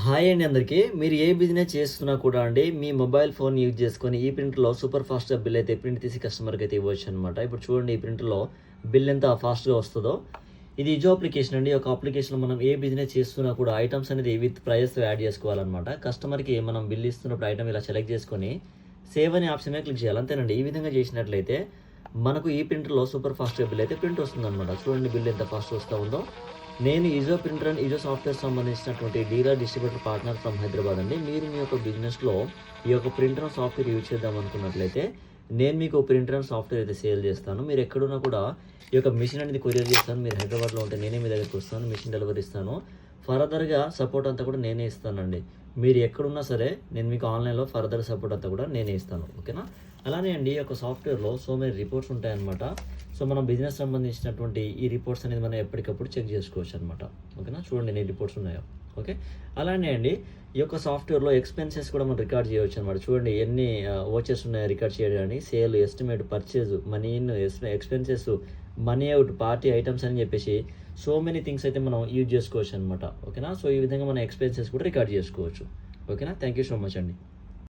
Hi అండి అందరికీ. మీరు ఏ బిజినెస్ చేస్తున్నా కూడా అండి, మీ మొబైల్ ఫోన్ యూజ్ చేసుకొని ఈ ప్రింటర్‌లో సూపర్ ఫాస్ట్‌గా బిల్ అయితే ప్రింట్ తీసి కస్టమర్‌కి అయితే ఇవ్వొచ్చనమాట. ఇప్పుడు చూడండి ఈ ప్రింటర్‌లో బిల్ ఎంత ఫాస్ట్‌గా వస్తదో. ఇది ఇజో అప్లికేషన్ అండి. ఒక అప్లికేషన్‌లో మనం ఏ బిజినెస్ చేస్తున్నా కూడా ఐటెమ్స్ అనేది విత్ ప్రైస్‌తో యాడ్ చేసుకోవాలనమాట. కస్టమర్‌కి మనం బిల్ ఇస్తున్నప్పుడు ఐటెమ్ ఇలా సెలెక్ట్ చేసుకొని సేవ్ అనే ఆప్షన్ మీద క్లిక్ చేయాలి. అంతేనండి. ఈ విధంగా చేసినట్లయితే మనకు ఈ ప్రింటర్‌లో సూపర్ ఫాస్ట్‌గా బిల్ అయితే ప్రింట్ వస్తుందనమాట. చూడండి బిల్ ఎంత ఫాస్ట్‌గా వస్తా ఉందో. నేను ఇజో ప్రింటర్ అండ్ ఇజో సాఫ్ట్‌వేర్ సంబంధించినటువంటి dealer, distributor partner from Hyderabad అండి. మీరు మీ యొక్క బిజినెస్‌లో ఈ యొక్క ప్రింటర్ అండ్ సాఫ్ట్‌వేర్ యూజ్ చేద్దాం అనుకున్నట్లయితే, నేను మీకు ప్రింటర్ అండ్ సాఫ్ట్‌వేర్ అయితే సేల్ చేస్తాను. మీరు ఎక్కడున్నా కూడా ఈ యొక్క మెషిన్ అనేది కొరియర్ చేస్తాను. మీరు హైదరాబాద్‌లో ఉంటే నేనే మీ దగ్గరికి వస్తాను. మెషిన్ డెలివరీ ఇస్తాను. ఫర్దర్‌గా సపోర్ట్ అంతా కూడా నేనే ఇస్తానండి. మీరు ఎక్కడున్నా సరే నేను మీకు ఆన్‌లైన్‌లో ఫర్దర్ సపోర్ట్ అంతా కూడా నేనే ఇస్తాను. ఓకేనా? అలానే అండి ఈ యొక్క సాఫ్ట్‌వేర్‌లో సో మెనీ రిపోర్ట్స్ ఉంటాయన్నమాట. సో మనం బిజినెస్ సంబంధించినటువంటి ఈ రిపోర్ట్స్ అనేది మనం ఎప్పటికప్పుడు చెక్ చేసుకోవచ్చు అనమాట. ఓకేనా? చూడండి ఎన్ని రిపోర్ట్స్ ఉన్నాయో. ఓకే. అలానే అండి ఈ యొక్క సాఫ్ట్‌వేర్‌లో ఎక్స్‌పెన్సెస్ కూడా మనం రికార్డ్ చేయవచ్చు అనమాట. చూడండి ఎన్ని వోచర్స్ ఉన్నాయో రికార్డ్ చేయడానికి. Sale, estimate, purchase, money in, expenses, money out, party items అని చెప్పేసి సో మెనీ థింగ్స్ అయితే మనం యూజ్ చేసుకోవచ్చు అనమాట. ఓకేనా? సో ఈ విధంగా మన ఎక్స్‌పెన్సెస్ కూడా రికార్డ్ చేసుకోవచ్చు. ఓకేనా? థ్యాంక్ యూ సో మచ్ అండి.